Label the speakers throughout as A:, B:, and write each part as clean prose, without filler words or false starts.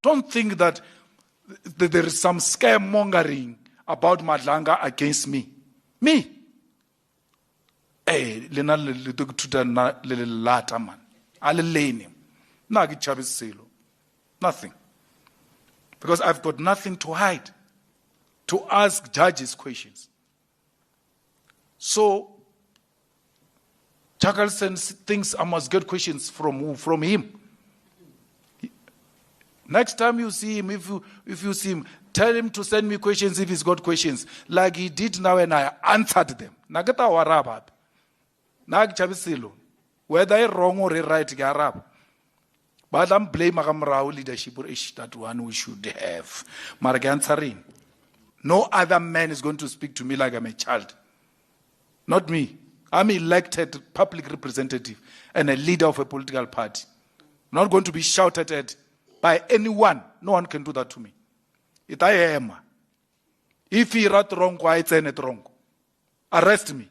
A: Don't think that there is some scaremongering about Madlanga against me. Me. Hey, lena le tuta na le lata man. Ale leni. Nagi chabisilo. Nothing. Because I've got nothing to hide. To ask judges questions. So Chackalson thinks I must get questions from who? From him. Next time you see him, if you see him, tell him to send me questions if he's got questions, like he did now and I answered them. Nagata warabab. Nag chabisilo. Whether I'm wrong or right, Arab. But I'm blaming Magamrao leadership or that one we should have. Maragansarin. No other man is going to speak to me like I'm a child. Not me. I'm elected public representative and a leader of a political party. I'm not going to be shouted at by anyone. No one can do that to me. It I am. If he wrote wrong, why it's it wrong? Arrest me.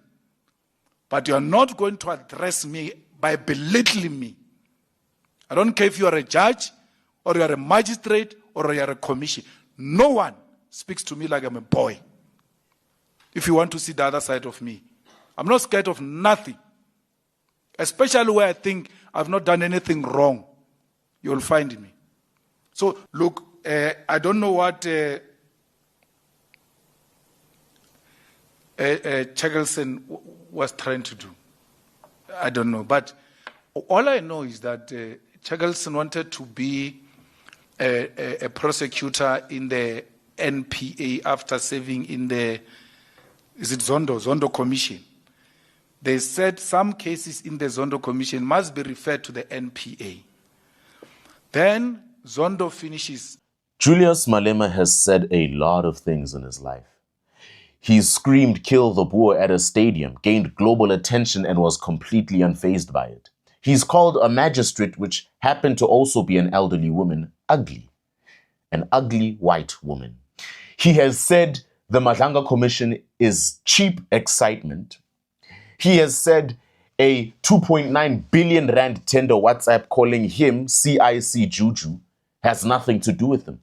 A: But you are not going to address me by belittling me. I don't care if you are a judge or you are a magistrate or you are a commission. No one speaks to me like I'm a boy. If you want to see the other side of me, I'm not scared of nothing. Especially where I think I've not done anything wrong. You'll find me. So, look, I don't know what Chackalson was trying to do. I don't know. But all I know is that Chackalson wanted to be a prosecutor in the NPA after serving in the, is it Zondo Commission. They said some cases in the Zondo Commission must be referred to the NPA. Then Zondo finishes.
B: Julius Malema has said a lot of things in his life. He screamed "kill the Boer" at a stadium, gained global attention and was completely unfazed by it. He's called a magistrate, which happened to also be an elderly woman, ugly. An ugly white woman. He has said the Madlanga Commission is cheap excitement. He has said a 2.9 billion rand tender WhatsApp calling him CIC Juju has nothing to do with him.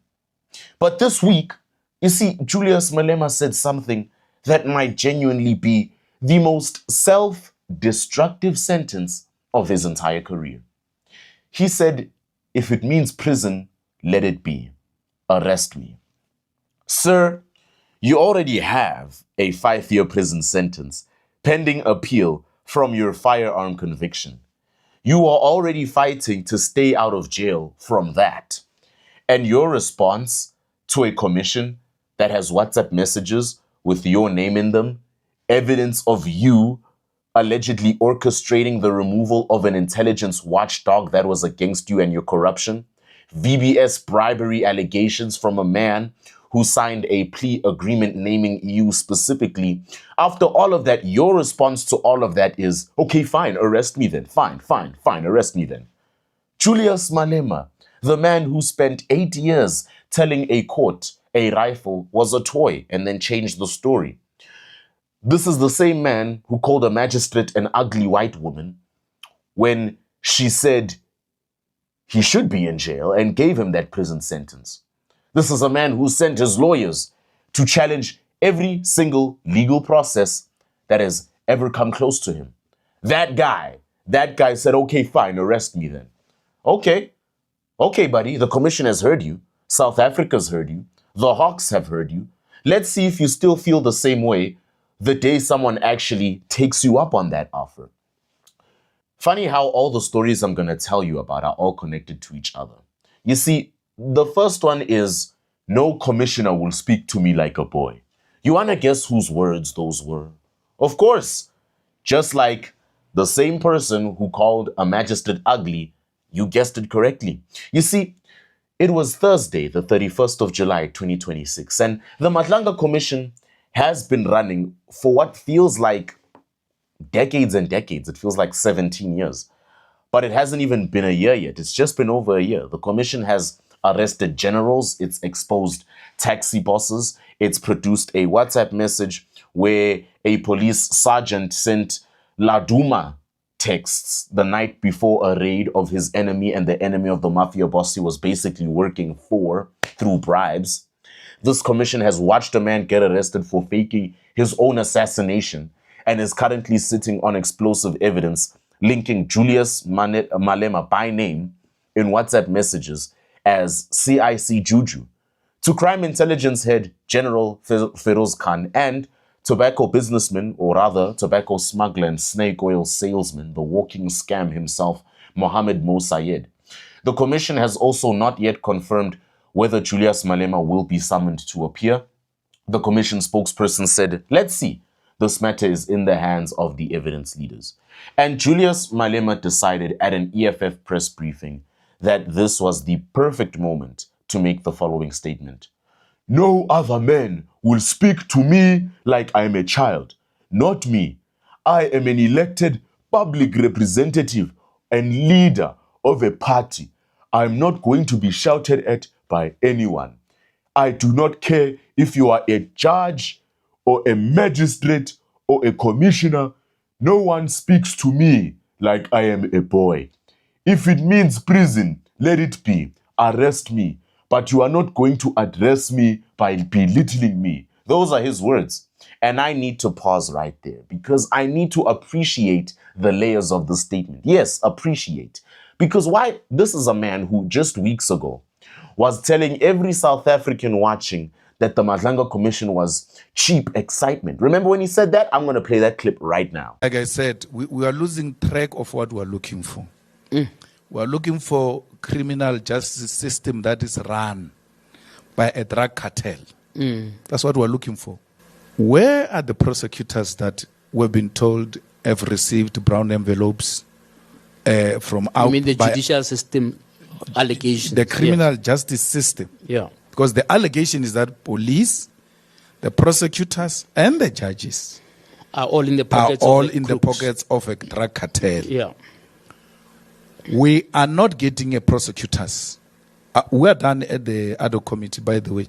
B: But this week, you see, Julius Malema said something that might genuinely be the most self-destructive sentence of his entire career. He said, if it means prison, let it be. Arrest me. Sir, you already have a 5-year prison sentence pending appeal from your firearm conviction. You are already fighting to stay out of jail from that. And your response to a commission that has WhatsApp messages with your name in them, evidence of you allegedly orchestrating the removal of an intelligence watchdog that was against you and your corruption, VBS bribery allegations from a man who signed a plea agreement naming you specifically. After all of that, your response to all of that is, okay, fine, arrest me then. Fine, arrest me then. Julius Malema, the man who spent 8 years telling a court a rifle was a toy and then changed the story. This is the same man who called a magistrate an ugly white woman when she said he should be in jail and gave him that prison sentence. This is a man who sent his lawyers to challenge every single legal process that has ever come close to him. That guy said, okay, fine, arrest me then. Okay, buddy, the commission has heard you. South Africa's heard you. The Hawks have heard you. Let's see if you still feel the same way the day someone actually takes you up on that offer. Funny how all the stories I'm going to tell you about are all connected to each other. You see, the first one is, no commissioner will speak to me like a boy. You want to guess whose words those were? Of course, just like the same person who called a magistrate ugly, you guessed it correctly. You see, it was Thursday, the 31st of July, 2026, and the Madlanga Commission has been running for what feels like decades and decades. It feels like 17 years. But it hasn't even been a year yet. It's just been over a year. The commission has arrested generals. It's exposed taxi bosses. It's produced a WhatsApp message where a police sergeant sent Laduma texts the night before a raid of his enemy and the enemy of the mafia boss he was basically working for through bribes. This commission has watched a man get arrested for faking his own assassination and is currently sitting on explosive evidence linking Julius Malema by name in WhatsApp messages as CIC Juju to crime intelligence head General Feroz Khan and tobacco businessman, or rather tobacco smuggler and snake oil salesman, the walking scam himself, Mohammed Mo Sayed. The commission has also not yet confirmed whether Julius Malema will be summoned to appear. The commission spokesperson said, "Let's see. This matter is in the hands of the evidence leaders." And Julius Malema decided at an EFF press briefing that this was the perfect moment to make the following statement. "No other man will speak to me like I am a child. Not me. I am an elected public representative and leader of a party. I am not going to be shouted at by anyone. I do not care if you are a judge or a magistrate or a commissioner. No one speaks to me like I am a boy. If it means prison, let it be. Arrest me. But you are not going to address me by belittling me." Those are his words. And I need to pause right there because I need to appreciate the layers of the statement. Yes, appreciate. Because why? This is a man who just weeks ago was telling every South African watching that the Madlanga Commission was cheap excitement. Remember when he said that? I'm going to play that clip right now.
A: Like I said, we are losing track of what we are looking for. We are looking for criminal justice system that is run by a drug cartel. That's what we're looking for. Where are the prosecutors that we've been told have received brown envelopes from out?
C: You mean the judicial system allegations?
A: The criminal justice system.
C: Yeah.
A: Because the allegation is that police, the prosecutors, and the judges
C: are all in the
A: pockets of a drug cartel.
C: Yeah.
A: We are not getting a prosecutors. We are done at the Acc committee, by the way.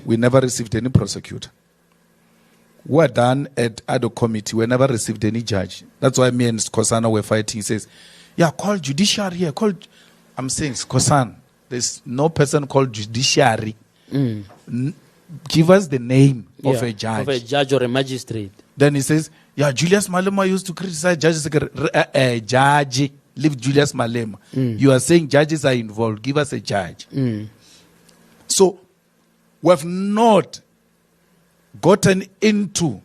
A: We never received any prosecutor. We are done at Acc committee. We never received any judge. That's why me and Skosana were fighting. He says, "Yeah, call judiciary here. I'm saying, Skosan, there's no person called judiciary. Give us the name of a judge.
C: Of a judge or a magistrate."
A: Then he says, "Yeah, Julius Malema used to criticize judges." Judge. Leave Julius Malema. You are saying judges are involved. Give us a judge. So we have not gotten into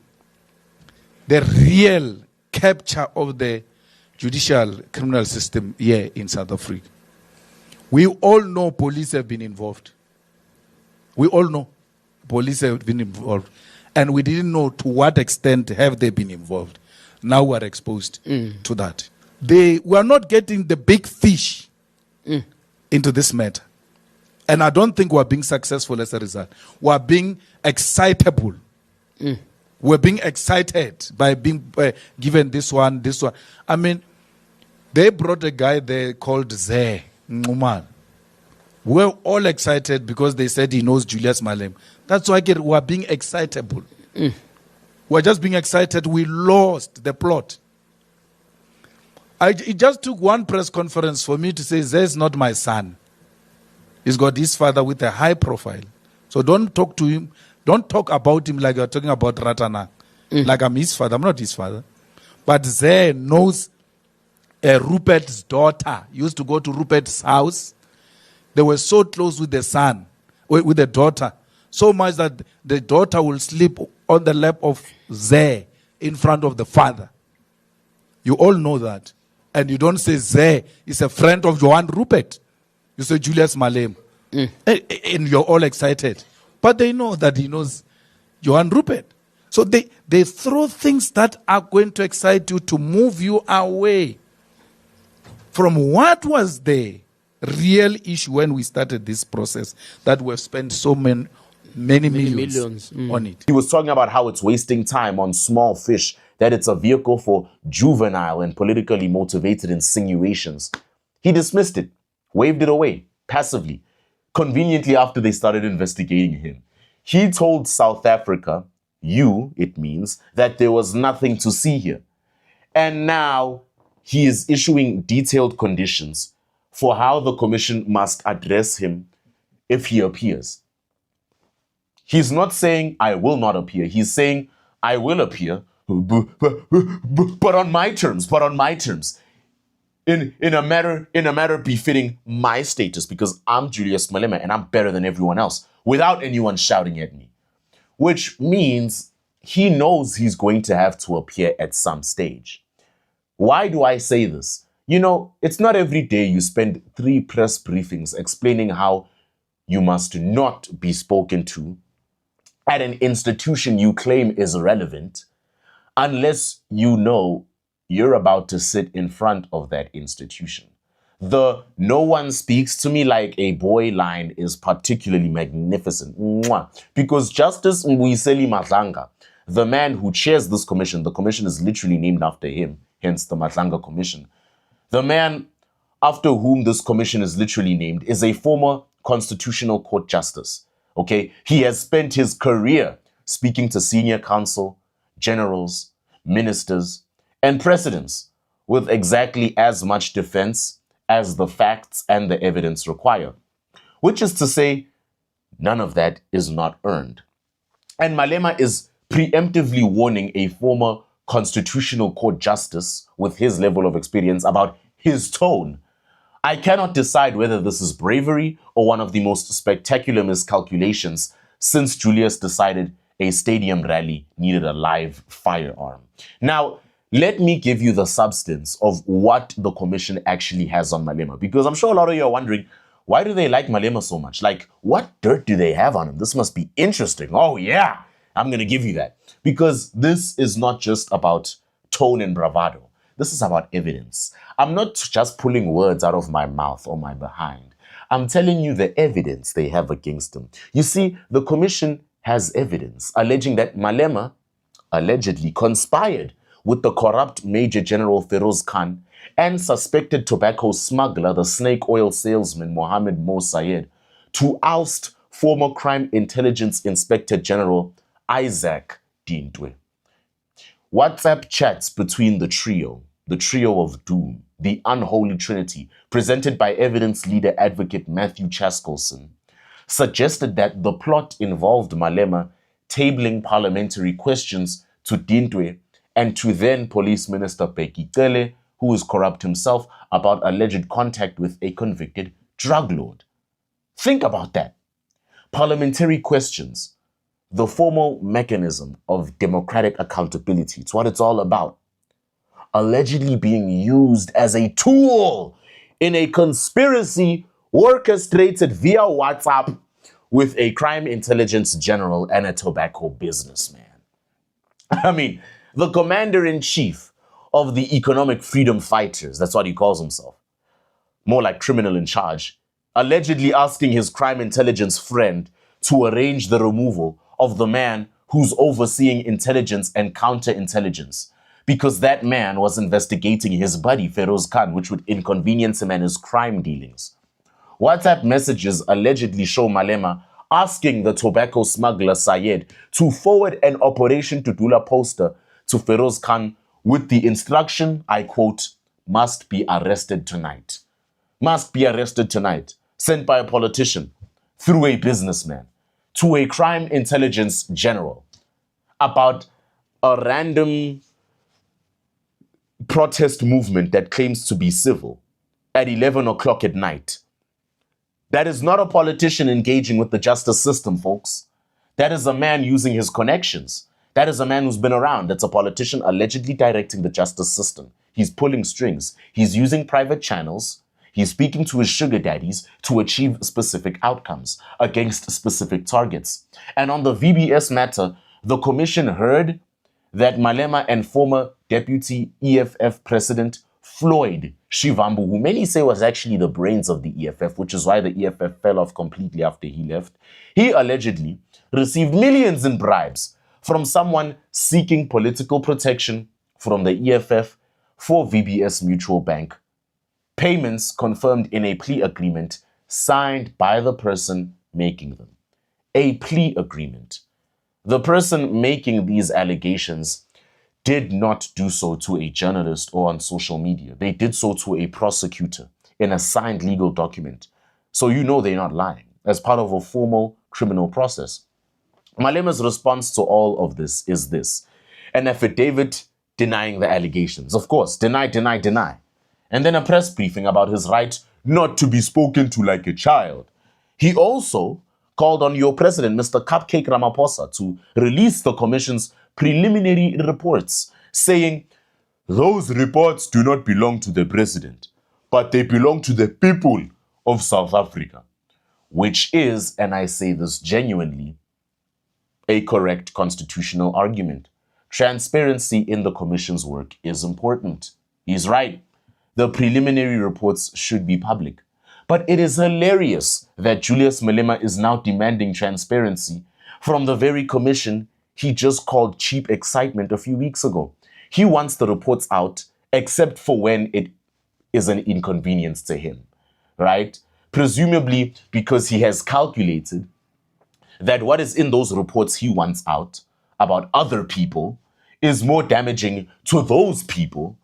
A: the real capture of the judicial criminal system here in South Africa. We all know police have been involved. We all know police have been involved. And we didn't know to what extent have they been involved. Now we are exposed to that. We are not getting the big fish into this matter. And I don't think we're being successful as a result. We're being excitable. We're being excited by being given this one. I mean, they brought a guy there called Zeh Nguman. We're all excited because they said he knows Julius Malema. That's why we're being excitable. We're just being excited. We lost the plot. It just took one press conference for me to say, Zeh is not my son. He's got his father with a high profile. So don't talk to him. Don't talk about him like you're talking about Ratana. Like I'm his father. I'm not his father. But Zeh knows Rupert's daughter. He used to go to Rupert's house. They were so close with the son, with the daughter. So much that the daughter will sleep on the lap of Zeh in front of the father. You all know that. And you don't say Zeh is a friend of Johan Rupert. You say Julius Malema. And you're all excited. But they know that he knows Johan Rupert. So they throw things that are going to excite you to move you away from what was the real issue when we started this process that we've spent so many millions on it.
B: He was talking about how it's wasting time on small fish, that it's a vehicle for juvenile and politically motivated insinuations. He dismissed it, waved it away, passively, conveniently after they started investigating him. He told South Africa, it means, that there was nothing to see here. And now he is issuing detailed conditions for how the commission must address him if he appears. He's not saying, I will not appear. He's saying, I will appear, but on my terms, in a matter befitting my status, because I'm Julius Malema and I'm better than everyone else, without anyone shouting at me. Which means he knows he's going to have to appear at some stage. Why do I say this? You know, it's not every day you spend 3 press briefings explaining how you must not be spoken to at an institution you claim is relevant unless you know you're about to sit in front of that institution. The "no one speaks to me like a boy" line is particularly magnificent. Mwah. Because Justice Mbuyiseli Madlanga, the man who chairs this commission, the commission is literally named after him, hence the Madlanga Commission. The man after whom this commission is literally named is a former Constitutional Court Justice. Okay, he has spent his career speaking to senior counsel, generals, ministers, and presidents with exactly as much defense as the facts and the evidence require. Which is to say, none of that is not earned. And Malema is preemptively warning a former Constitutional Court Justice with his level of experience about his tone. I cannot decide whether this is bravery or one of the most spectacular miscalculations since Julius decided a stadium rally needed a live firearm. Now, let me give you the substance of what the commission actually has on Malema, because I'm sure a lot of you are wondering, why do they like Malema so much? Like, what dirt do they have on him? This must be interesting. Oh yeah, I'm going to give you that. Because this is not just about tone and bravado. This is about evidence. I'm not just pulling words out of my mouth or my behind. I'm telling you the evidence they have against him. You see, the commission has evidence alleging that Malema allegedly conspired with the corrupt Major General Feroz Khan and suspected tobacco smuggler, the snake oil salesman Mohammed Mo Sayed, to oust former Crime Intelligence Inspector General Acc Dintwe. WhatsApp chats between the trio of doom, the unholy trinity, presented by evidence leader advocate Matthew Chaskelson, suggested that the plot involved Malema tabling parliamentary questions to Dintwe and to then Police Minister Bheki Cele, who is corrupt himself, about alleged contact with a convicted drug lord. Think about that. Parliamentary questions, the formal mechanism of democratic accountability. It's what it's all about. Allegedly being used as a tool in a conspiracy orchestrated via WhatsApp with a crime intelligence general and a tobacco businessman. I mean, the commander-in-chief of the economic freedom fighters, that's what he calls himself, more like criminal in charge, allegedly asking his crime intelligence friend to arrange the removal of the man who's overseeing intelligence and counterintelligence, because that man was investigating his buddy Feroz Khan, which would inconvenience him and his crime dealings. WhatsApp messages allegedly show Malema asking the tobacco smuggler Sayed to forward an Operation Tudula poster to Feroz Khan with the instruction, I quote, "must be arrested tonight." Must be arrested tonight, sent by a politician through a businessman to a crime intelligence general about a random protest movement that claims to be civil at 11 o'clock at night. That is not a politician engaging with the justice system, folks. That is a man using his connections. That is a man who's been around. That's a politician allegedly directing the justice system. He's pulling strings. He's using private channels. He's speaking to his sugar daddies to achieve specific outcomes against specific targets. And on the VBS matter, the commission heard that Malema and former Deputy EFF President Floyd Shivambu, who many say was actually the brains of the EFF, which is why the EFF fell off completely after he left, he allegedly received millions in bribes from someone seeking political protection from the EFF for VBS Mutual Bank. Payments confirmed in a plea agreement signed by the person making them. A plea agreement. The person making these allegations did not do so to a journalist or on social media. They did so to a prosecutor in a signed legal document. So you know they're not lying as part of a formal criminal process. Malema's response to all of this is this: an affidavit denying the allegations. Of course, deny. And then a press briefing about his right not to be spoken to like a child. He also called on your president, Mr. Cupcake Ramaphosa, to release the commission's preliminary reports, saying, those reports do not belong to the president, but they belong to the people of South Africa, which is, and I say this genuinely, a correct constitutional argument. Transparency in the commission's work is important. He's right. The preliminary reports should be public. But it is hilarious that Julius Malema is now demanding transparency from the very commission he just called cheap excitement a few weeks ago. He wants the reports out, except for when it is an inconvenience to him, right? Presumably because he has calculated that what is in those reports he wants out about other people is more damaging to those people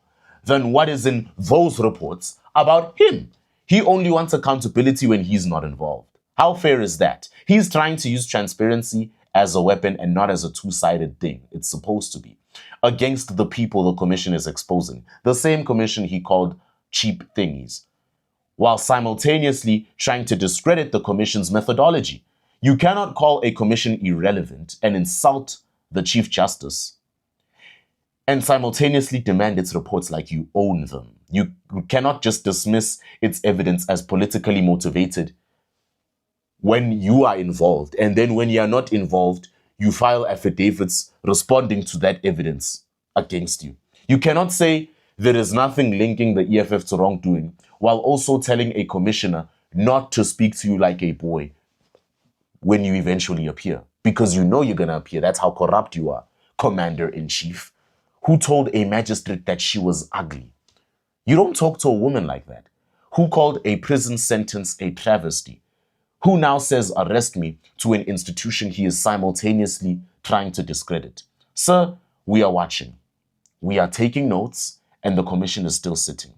B: than what is in those reports about him. He only wants accountability when he's not involved. How fair is that? He's trying to use transparency as a weapon and not as a two-sided thing. It's supposed to be against the people the commission is exposing. The same commission he called cheap thingies, while simultaneously trying to discredit the commission's methodology. You cannot call a commission irrelevant and insult the Chief Justice and simultaneously demand its reports like you own them. You cannot just dismiss its evidence as politically motivated when you are involved, and then when you are not involved, you file affidavits responding to that evidence against you. You cannot say there is nothing linking the EFF to wrongdoing while also telling a commissioner not to speak to you like a boy when you eventually appear, because you know you're going to appear. That's how corrupt you are. Commander-in-Chief, who told a magistrate that she was ugly. You don't talk to a woman like that. Who called a prison sentence a travesty. Who now says arrest me to an institution he is simultaneously trying to discredit. Sir, we are watching. We are taking notes, and the commission is still sitting.